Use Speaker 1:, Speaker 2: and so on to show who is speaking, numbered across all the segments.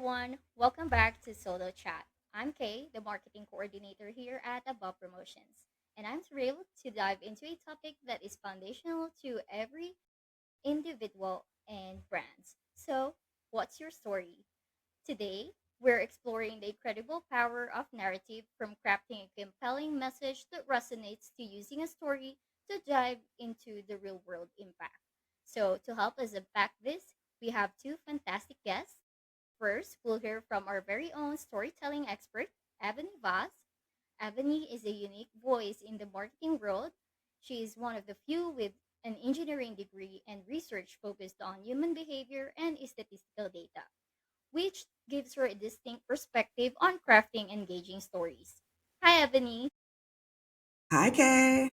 Speaker 1: everyone. Welcome back to SoldOutChat. I'm Kay, the marketing coordinator here at Above Promotions, and I'm thrilled to dive into a topic that is foundational to every individual and brands. So, what's your story? Today, we're exploring the incredible power of narrative from crafting a compelling message that resonates to using a story to dive into the real world impact. So, to help us unpack this, we have two fantastic guests. First, we'll hear from our very own storytelling expert, Ebony Vaz. Ebony is a unique voice in the marketing world. She is one of the few with an engineering degree and research focused on human behavior and statistical data, which gives her a distinct perspective on crafting engaging stories. Hi, Ebony.
Speaker 2: Hi, Kay.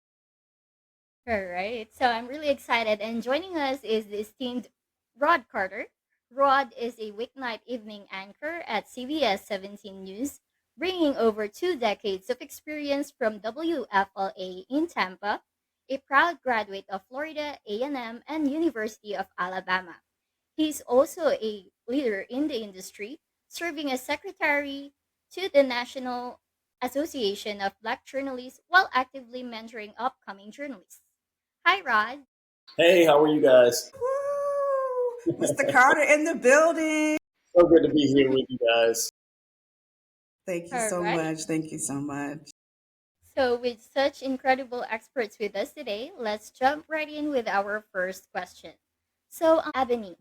Speaker 1: All right. So I'm really excited. And joining us is the esteemed Rod Carter. Rod is a weeknight evening anchor at CBS 17 News, bringing over 2 decades of experience from WFLA in Tampa, a proud graduate of Florida A&M and University of Alabama. He's also a leader in the industry, serving as secretary to the National Association of Black Journalists while actively mentoring upcoming journalists. Hi, Rod.
Speaker 3: Hey, how are you guys?
Speaker 2: Woo! Mr. Carter in the building.
Speaker 3: So good to be here with you guys.
Speaker 2: Thank you
Speaker 1: All
Speaker 2: so
Speaker 1: right.
Speaker 2: much. Thank you so much.
Speaker 1: So, with such incredible experts with us today, let's jump right in with our first question. So, Ebony,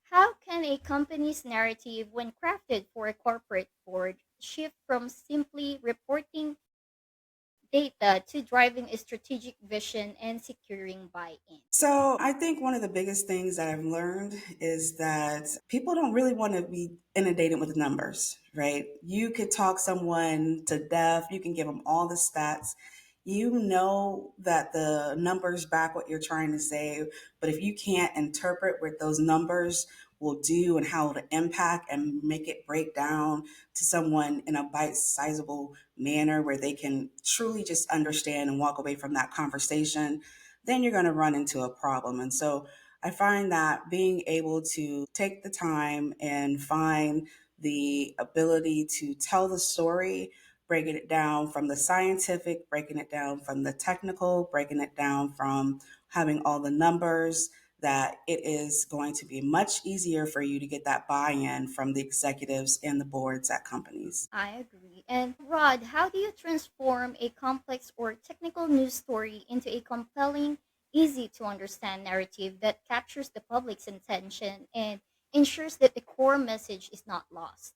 Speaker 1: how can a company's narrative, when crafted for a corporate board, shift from simply reporting data to driving a strategic vision and securing buy in?
Speaker 2: So, I think one of the biggest things that I've learned is that people don't really want to be inundated with numbers, right? You could talk someone to death, you can give them all the stats. You know that the numbers back what you're trying to say, but if you can't interpret what those numbers will do and how it'll impact and make it break down to someone in a bite-sizable manner where they can truly just understand and walk away from that conversation, then you're going to run into a problem. And so I find that being able to take the time and find the ability to tell the story, breaking it down from the scientific, breaking it down from the technical, breaking it down from having all the numbers, that it is going to be much easier for you to get that buy in from the executives and the boards at companies.
Speaker 1: I agree. And Rod, how do you transform a complex or technical news story into a compelling, easy to understand narrative that captures the public's attention and ensures that the core message is not lost?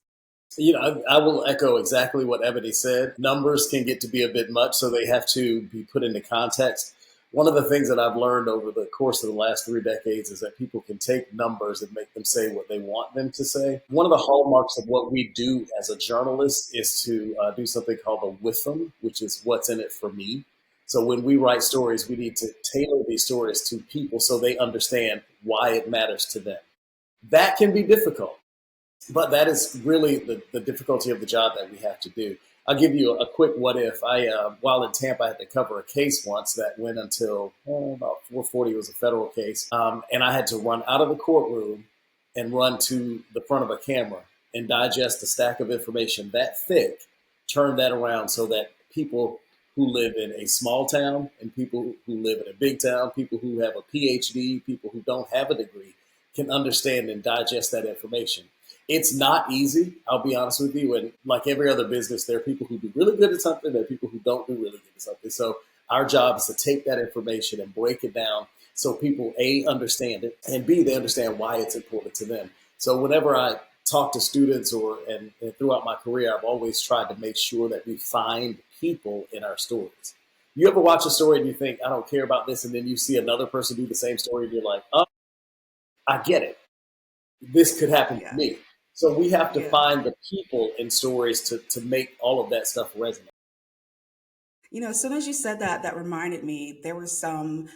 Speaker 3: I will echo exactly what Ebony said. Numbers can get to be a bit much, so they have to be put into context. One of the things that I've learned over the course of the last 3 decades is that people can take numbers and make them say what they want them to say. One of the hallmarks of what we do as a journalist is to do something called a with them, which is what's in it for me. So when we write stories, we need to tailor these stories to people so they understand why it matters to them. That can be difficult, but that is really the difficulty of the job that we have to do. I'll give you a quick what if. While in Tampa, I had to cover a case once that went until about 4:40. It was a federal case, and I had to run out of the courtroom and run to the front of a camera and digest a stack of information that thick, turn that around so that people who live in a small town and people who live in a big town, people who have a PhD, people who don't have a degree, can understand and digest that information. It's not easy, I'll be honest with you. And like every other business, there are people who do really good at something, there are people who don't do really good at something. So our job is to take that information and break it down so people A, understand it, and B, they understand why it's important to them. So whenever I talk to students and throughout my career, I've always tried to make sure that we find people in our stories. You ever watch a story and you think, I don't care about this, and then you see another person do the same story and you're like, oh, I get it. This could happen to
Speaker 2: Yeah.
Speaker 3: me. So we have to
Speaker 2: Yeah.
Speaker 3: find the people in stories to make all of that stuff resonate.
Speaker 2: As soon as you said that, that reminded me there were some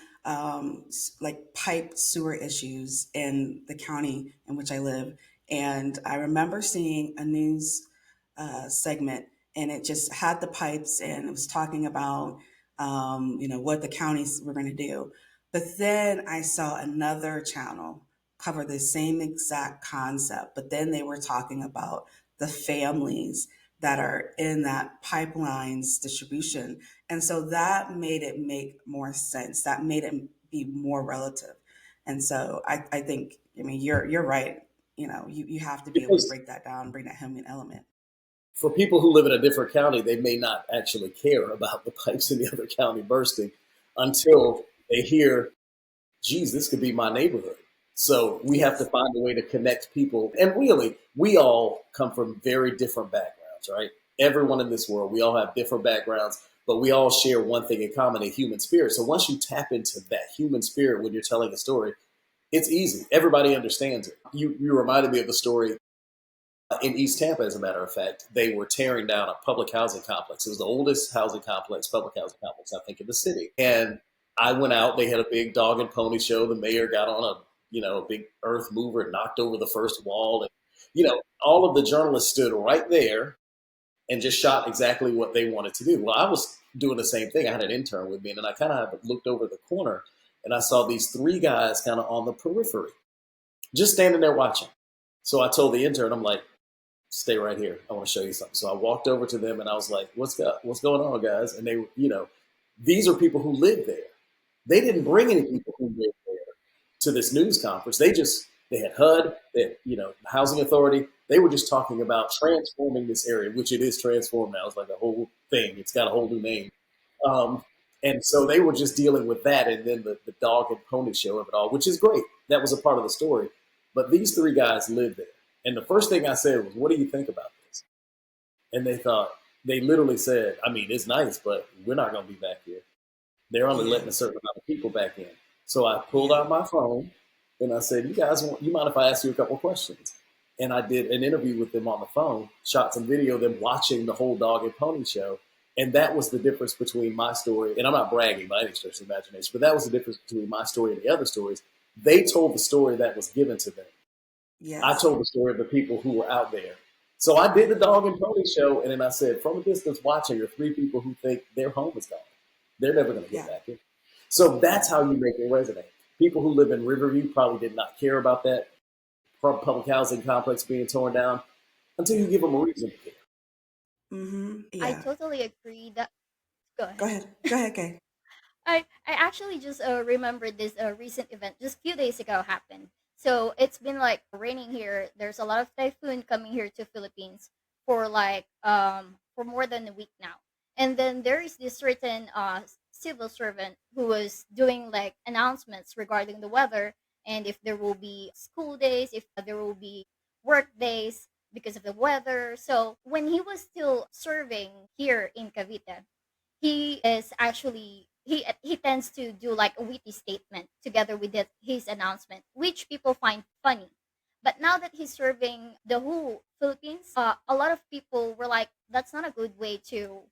Speaker 2: like pipe sewer issues in the county in which I live. And I remember seeing a news segment, and it just had the pipes and it was talking about, what the counties were going to do. But then I saw another channel cover the same exact concept, but then they were talking about the families that are in that pipeline's distribution. And so that made it make more sense. That made it be more relative. And so I think, I mean, you're right. You have to be able to
Speaker 3: Because
Speaker 2: break that down, bring that human element.
Speaker 3: for people who live in a different county, they may not actually care about the pipes in the other county bursting until they hear, geez, this could be my neighborhood. So we have to
Speaker 2: Yes.
Speaker 3: find a way to connect people. And really, we all come from very different backgrounds, right? Everyone in this world, we all have different backgrounds, but we all share one thing in common, a human spirit. So once you tap into that human spirit when you're telling a story, it's easy. Everybody understands it. You reminded me of the story in East Tampa, as a matter of fact. They were tearing down a public housing complex. It was the oldest housing complex, public housing complex, I think, in the city. And I went out. They had a big dog and pony show. The mayor got on a big earth mover and knocked over the first wall. And all of the journalists stood right there and just shot exactly what they wanted to do. Well, I was doing the same thing. I had an intern with me, and I kind of looked over the corner and I saw these three guys kind of on the periphery, just standing there watching. So I told the intern, I'm like, stay right here. I want to show you something. So I walked over to them and I was like, what's going on, guys? And they, these are people who live there. They didn't bring any people who live there to this news conference. They had HUD, they had, housing authority. They were just talking about transforming this area, which it is transformed now. It's like a whole thing. It's got a whole new name. Um, and so they were just dealing with that, and then the dog and pony show of it all, which is great. That was a part of the story. But these three guys lived there. And the first thing I said was, what do you think about this? And they literally said, I mean, it's nice, but we're not going to be back here. They're only
Speaker 2: Yeah.
Speaker 3: letting a certain amount of people back in. So I pulled
Speaker 2: Yeah.
Speaker 3: out my phone and I said, you mind if I ask you a couple questions? And I did an interview with them on the phone, shot some video of them watching the whole dog and pony show. And that was the difference between my story, and I'm not bragging by any stretch of the imagination, but that was the difference between my story and the other stories. They told the story that was given to them. I
Speaker 2: Yes.
Speaker 3: told the story of the people who were out there. So I did the dog and pony show, and then I said, from a distance watching are three people who think their home is gone. They're never going to get
Speaker 2: Yeah.
Speaker 3: back in. So
Speaker 2: Yeah.
Speaker 3: that's how you make it resonate. People who live in Riverview probably did not care about that public housing complex being torn down until you give them a reason to care.
Speaker 1: I
Speaker 2: Yeah.
Speaker 1: totally agree that. Go
Speaker 2: Go
Speaker 1: ahead.
Speaker 2: ahead. Go ahead, Kay.
Speaker 1: I actually just remembered this recent event just a few days ago happened. So it's been like raining here. There's a lot of typhoon coming here to Philippines for like for more than a week now. And then there is this certain civil servant who was doing like announcements regarding the weather and if there will be school days, if there will be work days because of the weather. So when he was still serving here in Cavite, he is actually he tends to do like a witty statement together with his announcement, which people find funny. But now that he's serving the whole Philippines, a lot of people were like, "That's not a good way to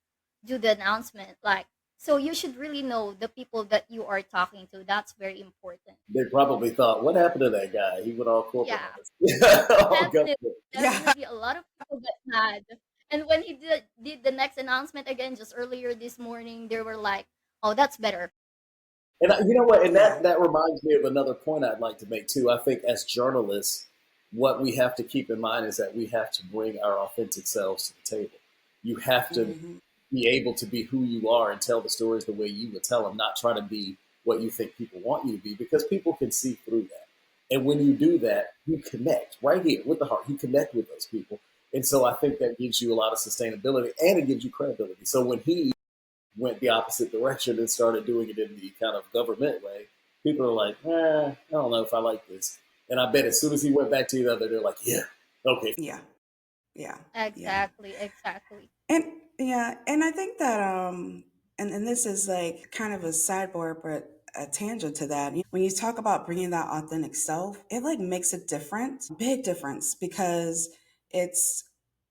Speaker 1: do the announcement." Like, so you should really know the people that you are talking to. That's very important.
Speaker 3: They probably thought, what happened to that guy? He went all corporate
Speaker 1: Yeah,
Speaker 3: on us. All
Speaker 1: definitely,
Speaker 3: government.
Speaker 2: Yeah.
Speaker 1: definitely, a lot of people got mad. And when he did the next announcement again just earlier this morning, they were like, "Oh, that's better."
Speaker 3: And you know what? And
Speaker 2: Yeah.
Speaker 3: that reminds me of another point I'd like to make too. I think as journalists, what we have to keep in mind is that we have to bring our authentic selves to the table. You have to
Speaker 2: Hmm.
Speaker 3: be able to be who you are and tell the stories the way you would tell them, not try to be what you think people want you to be, because people can see through that. And when you do that, you connect right here with the heart. You connect with those people. And so I think that gives you a lot of sustainability and it gives you credibility. So when he went the opposite direction and started doing it in the kind of government way, people are like, I don't know if I like this. And I bet as soon as he went back to the other, they're like, yeah, okay.
Speaker 2: Yeah. Yeah. Yeah.
Speaker 1: Exactly, exactly.
Speaker 2: And yeah, and I think that and this is like kind of a sideboard but a tangent to that. When you talk about bringing that authentic self, it like makes a difference, big difference, because it's,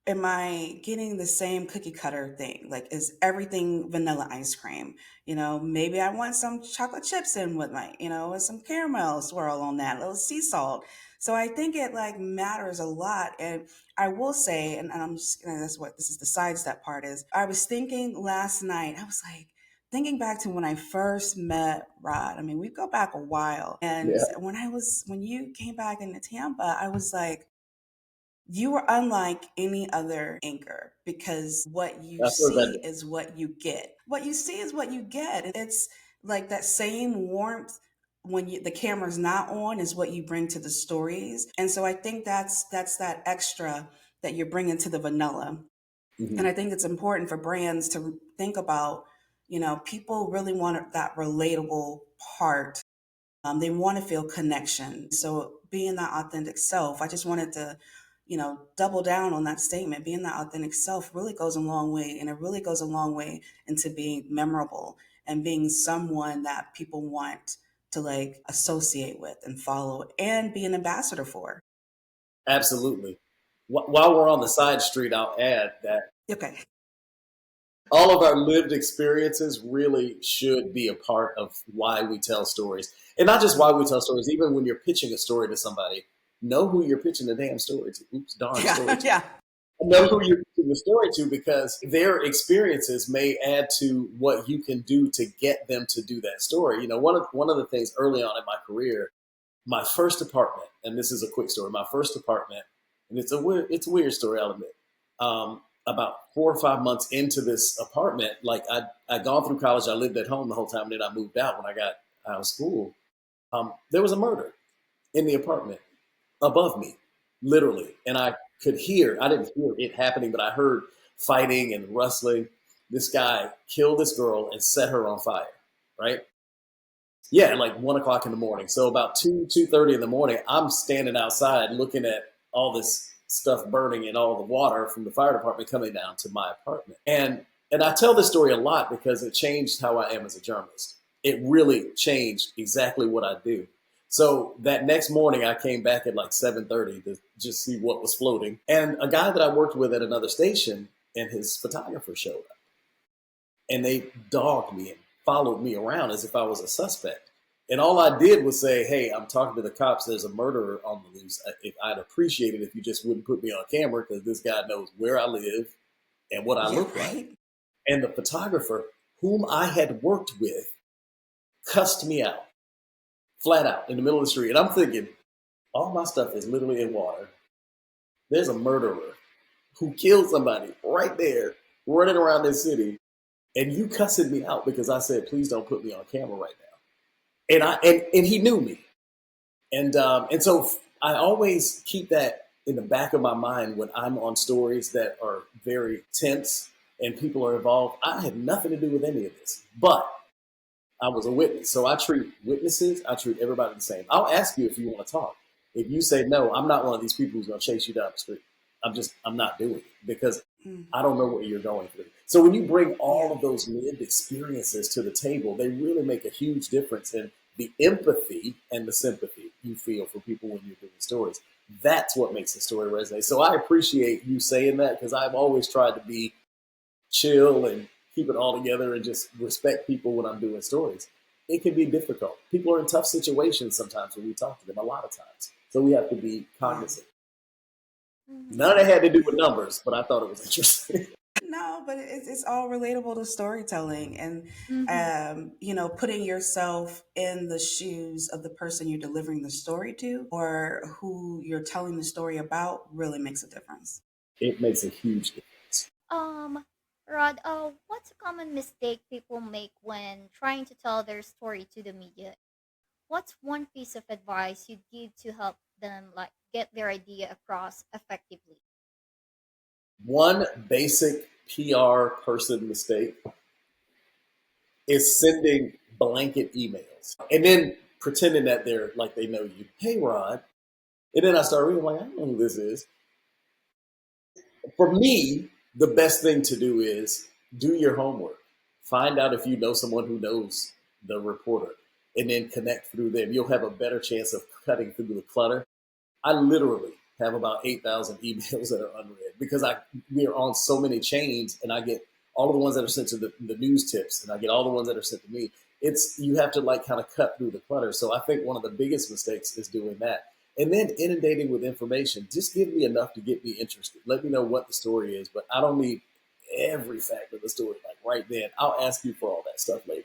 Speaker 2: am I getting the same cookie cutter thing? Like, is everything vanilla ice cream? Maybe I want some chocolate chips in with my, with some caramel swirl on that, a little sea salt. So I think it like matters a lot. And I will say, and I'm just, that's what this is, the sidestep part is, I was thinking last night, I was like, thinking back to when I first met Rod, I mean, we go back a while. And
Speaker 3: Yeah,
Speaker 2: when you came back into Tampa, I was like, you were unlike any other anchor because what you
Speaker 3: I've heard
Speaker 2: see
Speaker 3: that.
Speaker 2: is what you get. What you see is what you get. It's like that same warmth when the camera's not on is what you bring to the stories. And so I think that's that extra that you're bringing to the vanilla.
Speaker 3: Mhm.
Speaker 2: And I think it's important for brands to think about, people really want that relatable part. They want to feel connection. So being that authentic self, I just wanted to, double down on that statement. Being that authentic self really goes a long way. And it really goes a long way into being memorable and being someone that people want to like associate with and follow and be an ambassador for.
Speaker 3: Absolutely. While we're on the side street, I'll add that
Speaker 2: Okay.
Speaker 3: all of our lived experiences really should be a part of why we tell stories. And not just why we tell stories, even when you're pitching a story to somebody, know who you're pitching the damn story to. Oops, darn story
Speaker 2: Yeah.
Speaker 3: to.
Speaker 2: Yeah.
Speaker 3: Know who you're pitching the story to because their experiences may add to what you can do to get them to do that story. One of the things early on in my career, my first apartment, and this is a quick story, my first apartment, and it's a weird story, I'll admit. About 4 or 5 months into this apartment, like I'd gone through college, I lived at home the whole time, and then I moved out when I got out of school. There was a murder in the apartment above me, literally, and I didn't hear it happening, but I heard fighting and rustling. This guy killed this girl and set her on fire, right? Yeah, like 1 o'clock in the morning. So about 2:30 in the morning, I'm standing outside looking at all this stuff burning and all the water from the fire department coming down to my apartment. And I tell this story a lot because it changed how I am as a journalist. It really changed exactly what I do. So that next morning, I came back at like 7:30 to just see what was floating, and a guy that I worked with at another station and his photographer showed up, and they dogged me and followed me around as if I was a suspect. And all I did was say, "Hey, I'm talking to the cops. There's a murderer on the loose. I'd appreciate it if you just wouldn't put me on camera because this guy knows where I live and what I
Speaker 2: Yeah.
Speaker 3: look like."
Speaker 2: Right.
Speaker 3: And the photographer, whom I had worked with, cussed me out flat out in the middle of the street. And I'm thinking, all my stuff is literally in water. There's a murderer who killed somebody right there running around this city, and you cussing me out because I said, please don't put me on camera right now. And he knew me. And so I always keep that in the back of my mind when I'm on stories that are very tense and people are involved. I had nothing to do with any of this, but I was a witness. So I treat witnesses, I treat everybody the same. I'll ask you if you want to talk. If you say no, I'm not one of these people who's going to chase you down the street. I'm not doing it because
Speaker 2: Mm.
Speaker 3: I don't know what you're going through. So when you bring all
Speaker 2: Yeah.
Speaker 3: of those lived experiences to the table, they really make a huge difference in the empathy and the sympathy you feel for people when you're doing stories. That's what makes the story resonate. So I appreciate you saying that because I've always tried to be chill and keep it all together and just respect people when I'm doing stories. It can be difficult. People are in tough situations sometimes when we talk to them, a lot of times. So we have to be
Speaker 2: Yeah.
Speaker 3: cognizant.
Speaker 1: Mhm.
Speaker 3: None of that had to do with numbers, but I thought it was interesting.
Speaker 2: No, but it's all relatable to storytelling and,
Speaker 1: Mhm.
Speaker 2: putting yourself in the shoes of the person you're delivering the story to or who you're telling the story about really makes a difference.
Speaker 3: It makes a huge difference.
Speaker 1: Um, Rod, what's a common mistake people make when trying to tell their story to the media? What's one piece of advice you'd give to help them like get their idea across effectively?
Speaker 3: One basic PR person mistake is sending blanket emails and then pretending that they're like they know you. Hey, Rod. And then I start reading, like, I don't know who this is. For me, the best thing to do is do your homework. Find out if you know someone who knows the reporter and then connect through them. You'll have a better chance of cutting through the clutter. I literally have about 8,000 emails that are unread because we are on so many chains and I get all of the ones that are sent to the news tips and I get all the ones that are sent to me. You have to like kind of cut through the clutter. So I think one of the biggest mistakes is doing that. And then inundating with information. Just give me enough to get me interested. Let me know what the story is, but I don't need every fact of the story, like right then. I'll ask you for all that stuff later.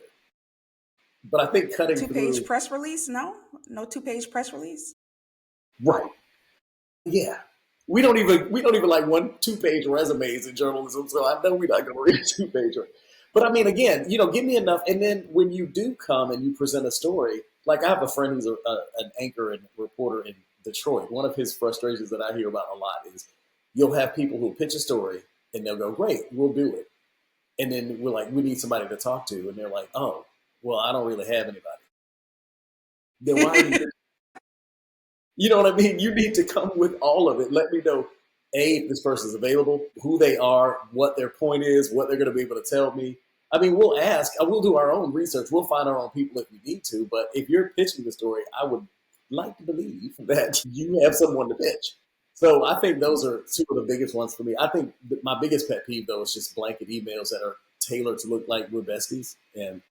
Speaker 3: But I think cutting
Speaker 2: 2 page
Speaker 3: through,
Speaker 2: press release? No, no 2 page press release.
Speaker 3: right? Yeah, we don't even like 1 2 page resumes in journalism, so I know we're not going to read a 2 page. But I mean, again, give me enough, and then when you do come and you present a story, like I have a friend who's an anchor and reporter in Detroit. One of his frustrations that I hear about a lot is you'll have people who pitch a story and they'll go, "Great, we'll do it," and then we're like, "We need somebody to talk to," and they're like, "Oh, well, I don't really have anybody." Then why are you You know what I mean? You need to come with all of it. Let me know, A, if this person's available, who they are, what their point is, what they're going to be able to tell me. I mean, we'll ask, we'll do our own research, we'll find our own people if we need to. But if you're pitching the story, I would like to believe that you have someone to pitch. So I think those are two of the biggest ones for me. I think my biggest pet peeve, though, is just blanket emails that are tailored to look like we're besties. And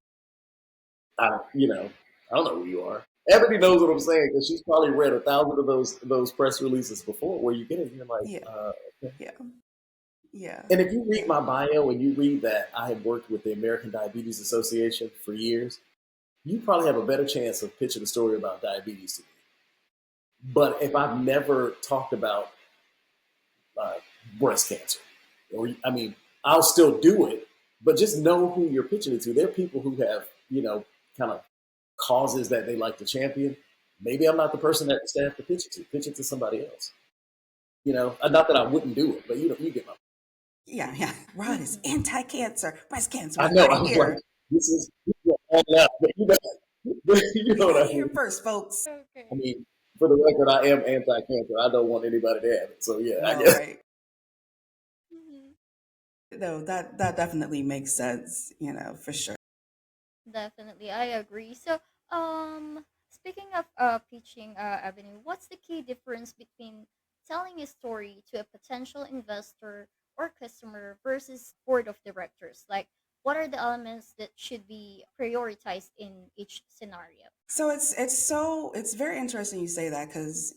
Speaker 3: I don't know who you are. Ebony knows what I'm saying because she's probably read 1,000 of those press releases before where you get it and you're like,
Speaker 2: Yeah,
Speaker 3: okay.
Speaker 2: yeah, yeah,
Speaker 3: And if you read
Speaker 2: yeah.
Speaker 3: my bio and you read that I had worked with the American Diabetes Association for years, you probably have a better chance of pitching a story about diabetes to me. But if I've never talked about uh, breast cancer, or I mean, I'll still do it, but just know who you're pitching it to. There are people who have, kind of causes that they like to champion. Maybe I'm not the person that the staff to pitch it to. Pitch it to somebody else. Not that I wouldn't do it, but you get my.
Speaker 2: Yeah, yeah. Rod is
Speaker 1: Mm-hmm.
Speaker 2: anti-cancer. Breast cancer.
Speaker 3: I
Speaker 2: We
Speaker 3: know.
Speaker 2: heard
Speaker 3: I
Speaker 2: it
Speaker 3: was like,
Speaker 2: here.
Speaker 3: this is all out, but you
Speaker 2: We
Speaker 3: know
Speaker 2: heard
Speaker 3: what
Speaker 2: it
Speaker 3: I
Speaker 2: here
Speaker 3: mean.
Speaker 2: first, folks.
Speaker 3: I
Speaker 1: Okay.
Speaker 3: mean, for the record, I am anti-cancer. I don't want anybody to have it. So yeah, I
Speaker 2: No,
Speaker 3: guess.
Speaker 2: right.
Speaker 1: Mm-hmm.
Speaker 2: No, that definitely makes sense, for sure.
Speaker 1: Definitely, I agree. So, speaking of pitching avenue, what's the key difference between telling a story to a potential investor or customer versus board of directors? Like, what are the elements that should be prioritized in each scenario?
Speaker 2: So it's very interesting you say that because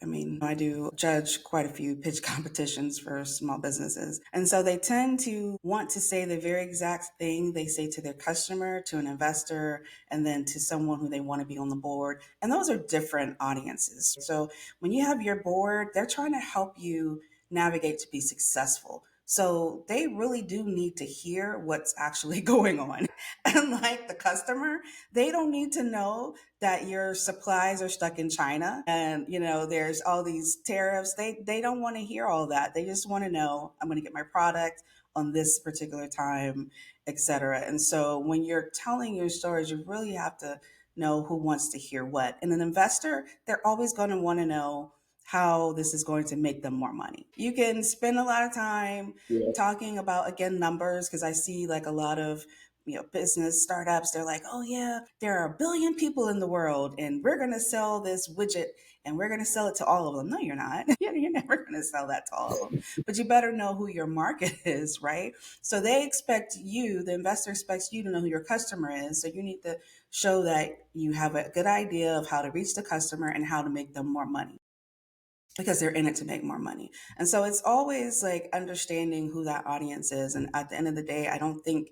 Speaker 2: I mean I do judge quite a few pitch competitions for small businesses, and so they tend to want to say the very exact thing they say to their customer, to an investor, and then to someone who they want to be on the board, and those are different audiences. So when you have your board, they're trying to help you navigate to be successful. So they really do need to hear what's actually going on. Unlike the customer, they don't need to know that your supplies are stuck in China and there's all these tariffs. They don't want to hear all that. They just want to know I'm going to get my product on this particular time, etc. And so when you're telling your stories, you really have to know who wants to hear what. And an investor, they're always going to want to know how this is going to make them more money. You can spend a lot of time
Speaker 3: Yeah.
Speaker 2: talking about, again, numbers, because I see like a lot of business startups. They're like, oh yeah, there are 1 billion people in the world and we're going to sell this widget and we're going to sell it to all of them. No, you're not. You're never going to sell that to all of them, but you better know who your market is, right? So they expect you, the investor expects you to know who your customer is, so you need to show that you have a good idea of how to reach the customer and how to make them more money, because they're in it to make more money. And so it's always like understanding who that audience is. And at the end of the day, I don't think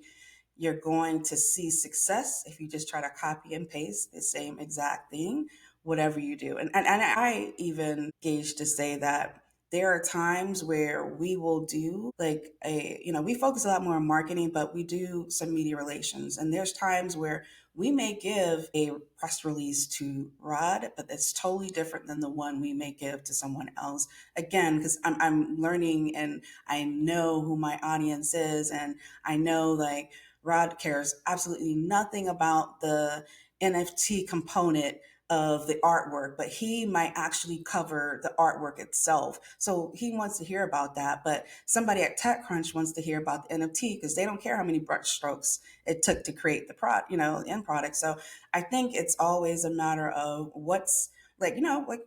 Speaker 2: you're going to see success if you just try to copy and paste the same exact thing, whatever you do. And I even gauge to say that there are times where we will do like we focus a lot more on marketing, but we do some media relations. And there's times where we may give a press release to Rod, but it's totally different than the one we may give to someone else. Again, because I'm learning and I know who my audience is, and I know like Rod cares absolutely nothing about the NFT component of the artwork, but he might actually cover the artwork itself. So he wants to hear about that. But somebody at TechCrunch wants to hear about the NFT because they don't care how many brush strokes it took to create the product, the end product. So I think it's always a matter of what's like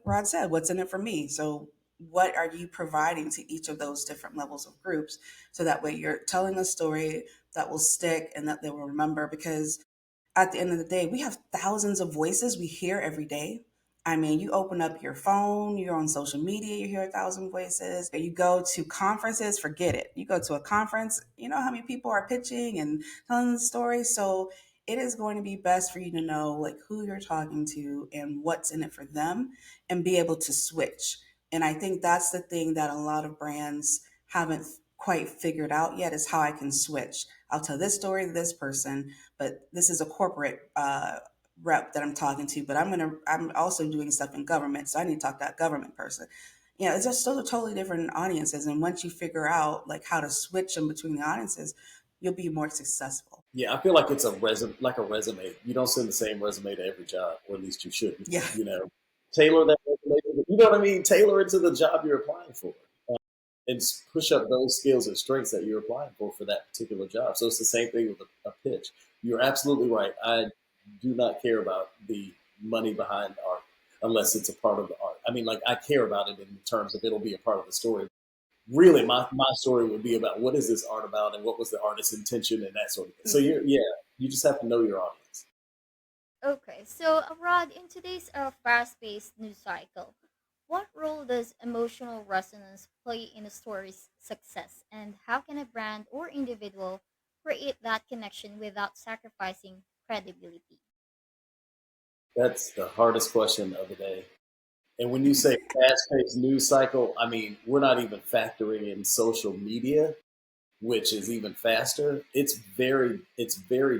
Speaker 2: Rod said, what's in it for me. So what are you providing to each of those different levels of groups? So that way you're telling a story that will stick and that they will remember, because at the end of the day, we have thousands of voices we hear every day. I mean, you open up your phone, you're on social media, you hear a thousand voices. You go to conferences, forget it. You go to a conference, you know how many people are pitching and telling the story. So it is going to be best for you to know like who you're talking to and what's in it for them and be able to switch. And I think that's the thing that a lot of brands haven't quite figured out yet is how I can switch. I'll tell this story to this person, but this is a corporate rep that I'm talking to, but I'm also doing stuff in government, so I need to talk to that government person. You know, it's just still totally different audiences, and once you figure out like how to switch them between the audiences, you'll be more successful.
Speaker 3: Yeah, I feel like it's a resume, like a resume. You don't send the same resume to every job, or at least you shouldn't.
Speaker 2: Yeah.
Speaker 3: You know, tailor that resume. You know what I mean? Tailor it to the job you're applying for, and push up those skills and strengths that you're applying for that particular job. So it's the same thing with a pitch. You're absolutely right. I do not care about the money behind art unless it's a part of the art. I mean, like I care about it in terms of it'll be a part of the story. Really, my story would be about what is this art about and what was the artist's intention and that sort of thing. So
Speaker 2: Mhm.
Speaker 3: you just have to know your audience.
Speaker 1: Okay, so Rod, in today's fast-paced news cycle, what role does emotional resonance play in a story's success, and how can a brand or individual create that connection without sacrificing credibility?
Speaker 3: That's the hardest question of the day. And when you say fast-paced news cycle, I mean we're not even factoring in social media, which is even faster. It's very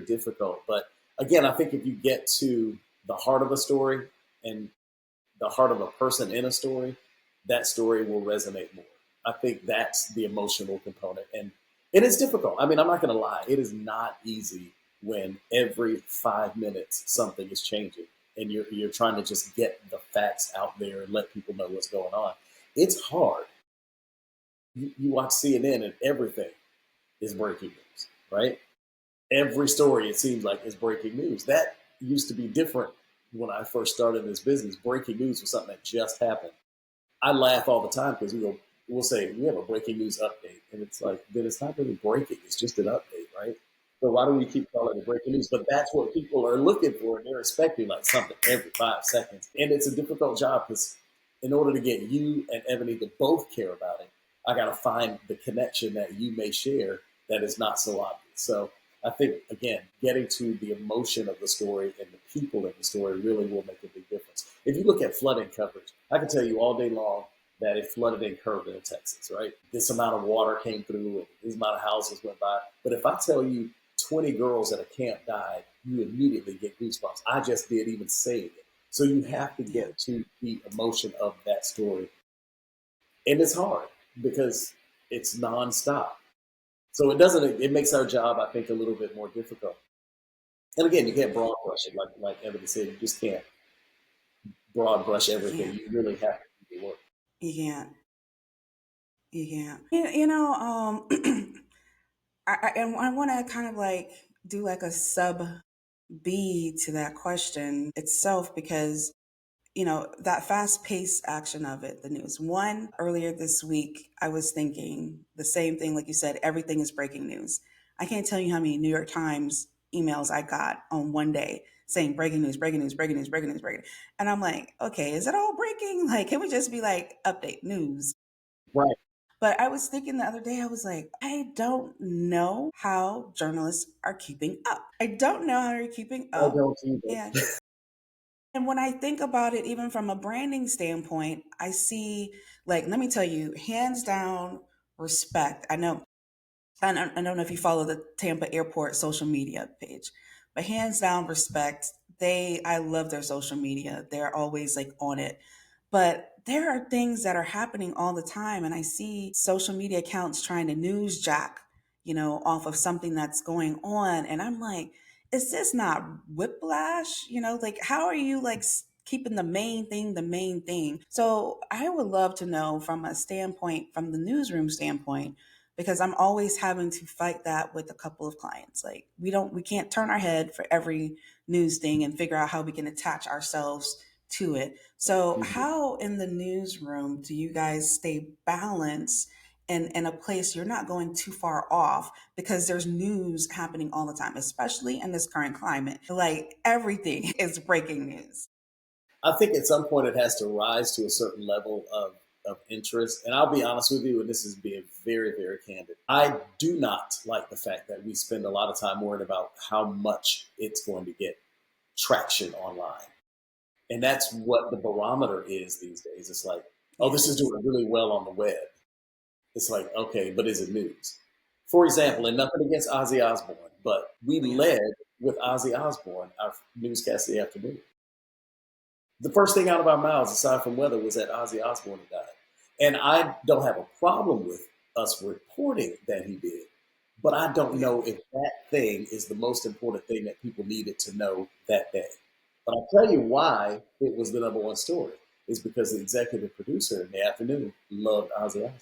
Speaker 3: difficult. But again, I think if you get to the heart of a story and the heart of a person in a story, that story will resonate more. I think that's the emotional component. And it is difficult. I mean, I'm not going to lie. It is not easy when every 5 minutes something is changing and you're trying to just get the facts out there and let people know what's going on. It's hard. You watch CNN and everything is breaking news, right? Every story, it seems like, is breaking news. That used to be different when I first started this business. Breaking news was something that just happened. I laugh all the time because we'll say we have a breaking news update, and it's like then it's not really breaking; it's just an update, right? So why do we keep calling it breaking news? But that's what people are looking for, and they're expecting like something every 5 seconds, and it's a difficult job because in order to get you and Ebony to both care about it, I got to find the connection that you may share that is not so obvious. So I think again, getting to the emotion of the story and the people in the story really will make a big difference. If you look at flooding coverage, I can tell you all day long that it flooded in Kerrville, Texas, right? This amount of water came through and this amount of houses went by. But if I tell you 20 girls at a camp died, you immediately get goosebumps. I just did even saying it. So you have to
Speaker 2: Yeah.
Speaker 3: get to the emotion of that story. And it's hard because it's nonstop. So it makes our job, I think, a little bit more difficult. And again, you can't broad brush it like Ebony said. You just can't broad brush
Speaker 2: You
Speaker 3: everything.
Speaker 2: can't.
Speaker 3: You really have to do the work.
Speaker 2: You can't. You can't. You know, and I want to kind of like do like a sub B to that question itself because that fast paced action of it, the news. One, earlier this week, I was thinking the same thing, like you said, everything is breaking news. I can't tell you how many New York Times emails I got on one day saying breaking news, breaking news, breaking news, breaking news, breaking. And I'm like, okay, is it all breaking? Like, can we just be like update news?
Speaker 3: Right.
Speaker 2: But I was thinking the other day, I was like, I don't know how journalists are keeping up. I don't know how they're keeping
Speaker 3: I
Speaker 2: up.
Speaker 3: don't either.
Speaker 2: And And when I think about it, even from a branding standpoint, I see, like, let me tell you, hands down, respect. I don't know if you follow the Tampa Airport social media page, but hands down, respect. I love their social media. They're always like on it. But there are things that are happening all the time. And I see social media accounts trying to newsjack, off of something that's going on. And I'm like, is this not whiplash? Like, how are you like keeping the main thing the main thing? So I would love to know from a standpoint, from the newsroom standpoint, because I'm always having to fight that with a couple of clients. Like we can't turn our head for every news thing and figure out how we can attach ourselves to it. So
Speaker 3: Mhm.
Speaker 2: how in the newsroom do you guys stay balanced and in a place you're not going too far off because there's news happening all the time, especially in this current climate. Like everything is breaking news.
Speaker 3: I think at some point it has to rise to a certain level of interest. And I'll be honest with you, and this is being very, very candid. I do not like the fact that we spend a lot of time worried about how much it's going to get traction online. And that's what the barometer is these days. It's like, oh, this is
Speaker 2: Yes.
Speaker 3: doing really well on the web. It's like, okay, but is it news? For
Speaker 2: Yeah.
Speaker 3: example, and nothing against Ozzy Osbourne, but we
Speaker 2: Yeah.
Speaker 3: led with Ozzy Osbourne, our newscast of the afternoon. The first thing out of our mouths, aside from weather, was that Ozzy Osbourne had died. And I don't have a problem with us reporting that he did, but I don't
Speaker 2: Yeah.
Speaker 3: know if that thing is the most important thing that people needed to know that day. But I'll tell you why it was the number one story is because the executive producer in the afternoon loved Ozzy Osbourne.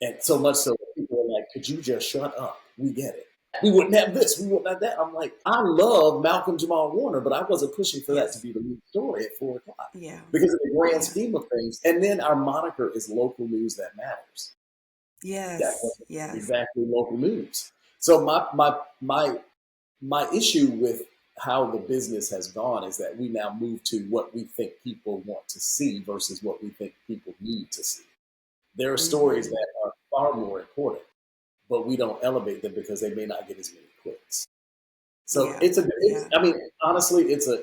Speaker 3: And so much so that people are like, could you just shut up? We get it. We wouldn't have this, we wouldn't have that. I'm like, I love Malcolm Jamal Warner, but I wasn't pushing for that to
Speaker 2: Yes.
Speaker 3: be the lead story at 4 o'clock
Speaker 2: Yeah.
Speaker 3: because of the grand
Speaker 2: Yeah.
Speaker 3: scheme of things. And then our moniker is local news that matters. That
Speaker 2: Yes.
Speaker 3: wasn't
Speaker 2: Yes.
Speaker 3: exactly local news. So my issue with how the business has gone is that we now move to what we think people want to see versus what we think people need to see. There are stories
Speaker 2: Hmm.
Speaker 3: that are far more important, but we don't elevate them because they may not get as many clicks. So
Speaker 2: Yeah.
Speaker 3: it's
Speaker 2: Yeah.
Speaker 3: I mean, honestly, it's a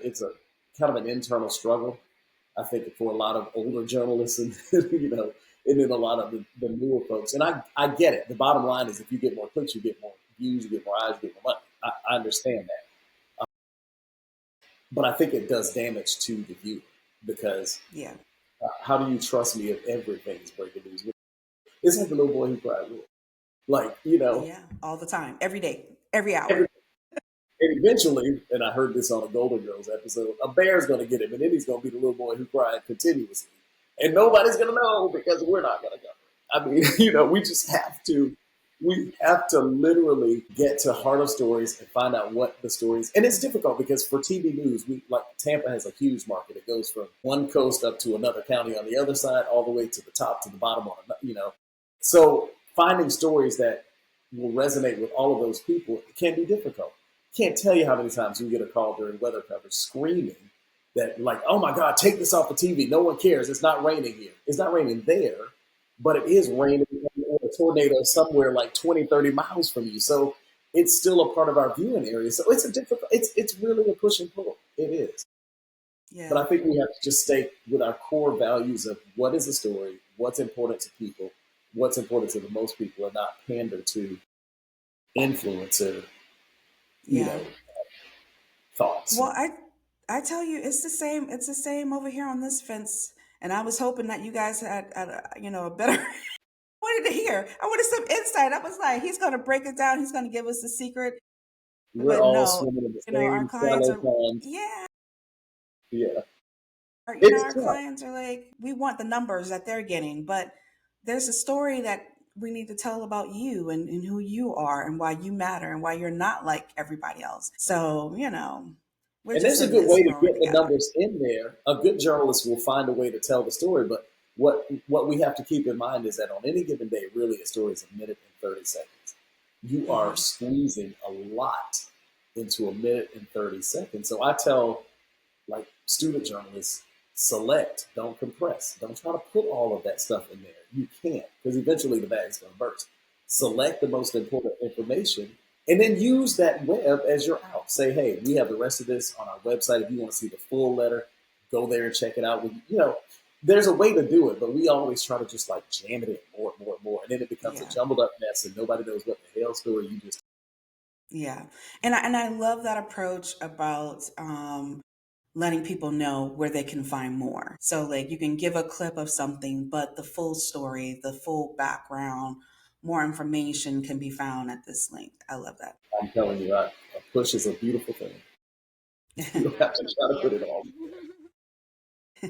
Speaker 3: kind of an internal struggle. I think for a lot of older journalists and and then a lot of the newer folks. And I get it. The bottom line is if you get more clicks, you get more views, you get more eyes, you get more money. I understand that. But I think it does damage to the viewer because
Speaker 2: Yeah.
Speaker 3: how do you trust me if everything is breaking news? It's like the little boy who cried wolf. Like,
Speaker 2: Yeah. All the time. Every day. Every hour.
Speaker 3: every, and eventually, and I heard this on a Golden Girls episode, a bear's going to get him, and then he's going to be the little boy who cried continuously. And nobody's going to know because we're not going to cover it. I mean, we just we have to literally get to heart of stories and find out what the stories. And it's difficult because for TV news, we like Tampa has a huge market. It goes from one coast up to another county on the other side, all the way to the top to the bottom on So finding stories that will resonate with all of those people can be difficult. Can't tell you how many times we get a call during weather coverage screaming that, like, oh my God, take this off the TV. No one cares. It's not raining here. It's not raining there, but it is raining in a tornado somewhere like 20, 30 miles from you. So it's still a part of our viewing area. So it's really a push and pull. It is. But
Speaker 2: Yeah.
Speaker 3: I think we have to just stay with our core values of what is the story, what's important to people, what's important to the most people, and not pander to influencer, you
Speaker 2: Yeah.
Speaker 3: know, thoughts.
Speaker 2: Well, I tell you, it's the same. It's the same over here on this fence. And I was hoping that you guys had a better. I wanted to hear. I wanted some insight. I was like, he's going to break it down. He's going to give us the secret.
Speaker 3: We're
Speaker 2: But
Speaker 3: all
Speaker 2: no,
Speaker 3: swimming in the
Speaker 2: our
Speaker 3: same
Speaker 2: clients
Speaker 3: shallow
Speaker 2: are.
Speaker 3: pond.
Speaker 2: Yeah.
Speaker 3: Yeah,
Speaker 2: Our
Speaker 3: it's tough.
Speaker 2: clients are like, we want the numbers that they're getting, but there's a story that we need to tell about you and who you are and why you matter and why you're not like everybody else. So, we're
Speaker 3: And
Speaker 2: just
Speaker 3: there's a
Speaker 2: in
Speaker 3: good
Speaker 2: this.
Speaker 3: way to
Speaker 2: We're all
Speaker 3: get the
Speaker 2: together.
Speaker 3: numbers in there. A good journalist will find a way to tell the story. But what we have to keep in mind is that on any given day, really, a story is a minute and 30 seconds. You are
Speaker 2: Hmm.
Speaker 3: squeezing a lot into a minute and 30 seconds. So I tell like student journalists, select, don't compress. Don't try to put all of that stuff in there. You can't, because eventually the bag's going to burst. Select the most important information and then use that web as your out. Say, hey, we have the rest of this on our website. If you want to see the full letter, go there and check it out. There's a way to do it, but we always try to just like jam it in more and more and more. And then it becomes a
Speaker 2: Yeah.
Speaker 3: jumbled up mess and nobody knows what the hell story you just.
Speaker 2: Yeah. And I love that approach about letting people know where they can find more. So like you can give a clip of something, but the full story, the full background, more information can be found at this link. I love that.
Speaker 3: I'm telling you, a push is a beautiful thing. You don't have to try to
Speaker 1: Totally
Speaker 3: put it
Speaker 1: agree.
Speaker 3: all.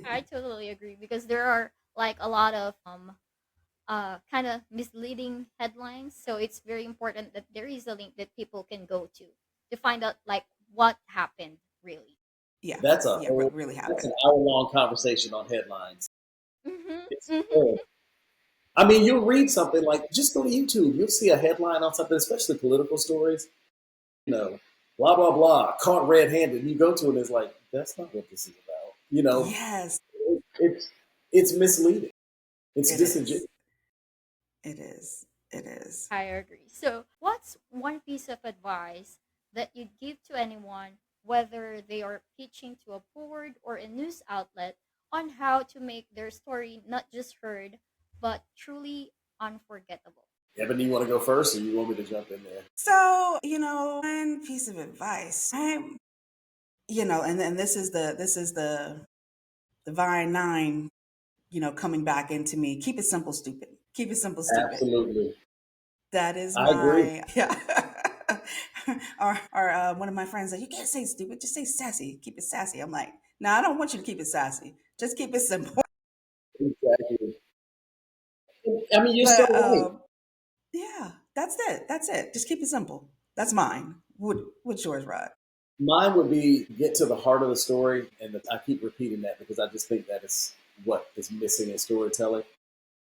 Speaker 1: I totally agree because there are like a lot of kind of misleading headlines. So it's very important that there is a link that people can go to find out like what happened really.
Speaker 2: Yeah.
Speaker 3: That's a
Speaker 2: Yeah, what
Speaker 3: whole
Speaker 2: really
Speaker 3: that's an
Speaker 2: happened.
Speaker 3: hour-long conversation on headlines.
Speaker 1: Mhm.
Speaker 3: It's
Speaker 1: Mhm.
Speaker 3: good. I mean, you'll read something like just go to YouTube. You'll see a headline on something, especially political stories. You know, blah blah blah, caught red-handed. And you go to it, and it's like that's not what this is about. You know,
Speaker 2: Yes,
Speaker 3: it's it's misleading. It's
Speaker 2: it
Speaker 3: disingenuous.
Speaker 2: is. It is. It is.
Speaker 1: I agree. So, what's one piece of advice that you'd give to anyone, whether they are pitching to a board or a news outlet, on how to make their story not just heard, but truly unforgettable?
Speaker 3: Ebony, you want to go first, or you want me to jump in there?
Speaker 2: So, one piece of advice. And this is the divine nine, coming back into me. Keep it simple, stupid. Keep it simple, stupid.
Speaker 3: Absolutely,
Speaker 2: That is
Speaker 3: I agree.
Speaker 2: my yeah. Or one of my friends said, "You can't say stupid, just say sassy. Keep it sassy." I'm like, "No, I don't want you to keep it sassy. Just keep it simple."
Speaker 3: Exactly. I mean, you're so
Speaker 2: But
Speaker 3: right.
Speaker 2: yeah, that's it. That's it. Just keep it simple. That's mine. What's yours, Rod?
Speaker 3: Mine would be get to the heart of the story, and I keep repeating that because I just think that is what is missing in storytelling.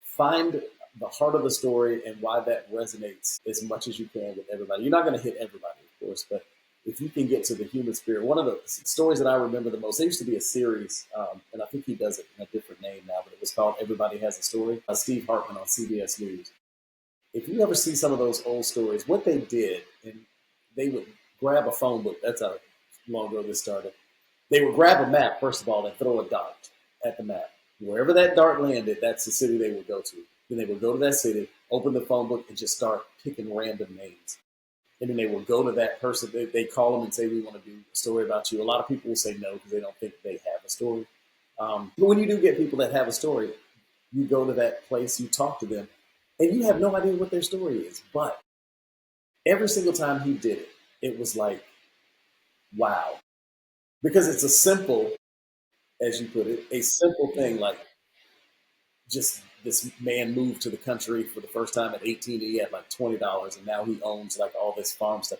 Speaker 3: Find the heart of the story and why that resonates as much as you can with everybody. You're not going to hit everybody, of course, but if you can get to the human spirit, one of the stories that I remember the most, there used to be a series, and I think he does it in a different name now, but it was called Everybody Has a Story by Steve Hartman on CBS News. If you ever see some of those old stories, what they did, and they would grab a phone book. That's how long ago this started. They would grab a map, first of all, and throw a dart at the map. Wherever that dart landed, that's the city they would go to. Then they would go to that city, open the phone book, and just start picking random names. And then they will go to that person. They call them and say, "We want to do a story about you." A lot of people will say no because they don't think they have a story. But when you do get people that have a story, you go to that place, you talk to them, and you have no idea what their story is. But every single time he did it, it was like, wow. Because it's a simple, as you put it, a simple
Speaker 2: Yeah.
Speaker 3: thing like just this man moved to the country for the first time at 18. He had like $20, and now he owns like all this farm stuff.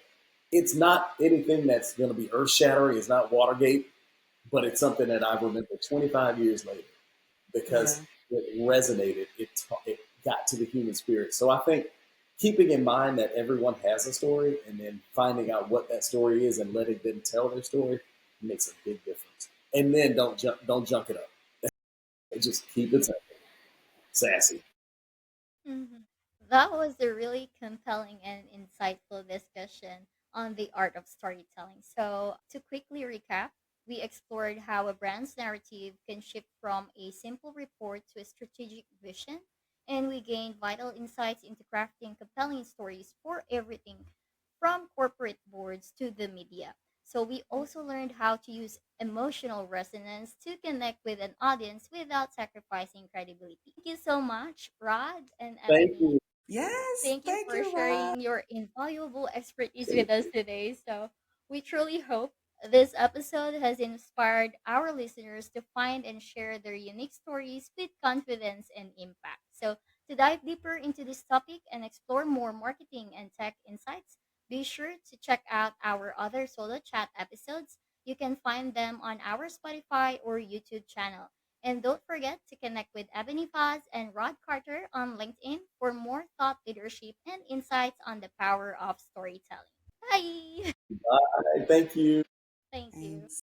Speaker 3: It's not anything that's going to be earth shattering. It's not Watergate, but it's something that I remember 25 years later because
Speaker 2: Yeah.
Speaker 3: it resonated. It got to the human spirit. So I think keeping in mind that everyone has a story and then finding out what that story is and letting them tell their story makes a big difference. And then don't junk it up. Just keep it simple, sassy.
Speaker 1: Mhm. That was a really compelling and insightful discussion on the art of storytelling. So, to quickly recap, we explored how a brand's narrative can shift from a simple report to a strategic vision, and we gained vital insights into crafting compelling stories for everything from corporate boards to the media. So, we also learned how to use emotional resonance to connect with an audience without sacrificing credibility. Thank you so much, Rod and
Speaker 3: Thank
Speaker 1: Ebony.
Speaker 3: you.
Speaker 2: Yes.
Speaker 1: Thank you
Speaker 2: Thank
Speaker 1: for
Speaker 2: you, Rod.
Speaker 1: sharing your invaluable expertise
Speaker 3: Thank
Speaker 1: with us
Speaker 3: you.
Speaker 1: today. So, we truly hope this episode has inspired our listeners to find and share their unique stories with confidence and impact. So, to dive deeper into this topic and explore more marketing and tech insights, be sure to check out our other solo chat episodes. You can find them on our Spotify or YouTube channel. And don't forget to connect with Ebony Vaz and Rod Carter on LinkedIn for more thought leadership and insights on the power of storytelling. Bye!
Speaker 3: Bye. Thank you.
Speaker 1: Thank you.
Speaker 2: Thanks.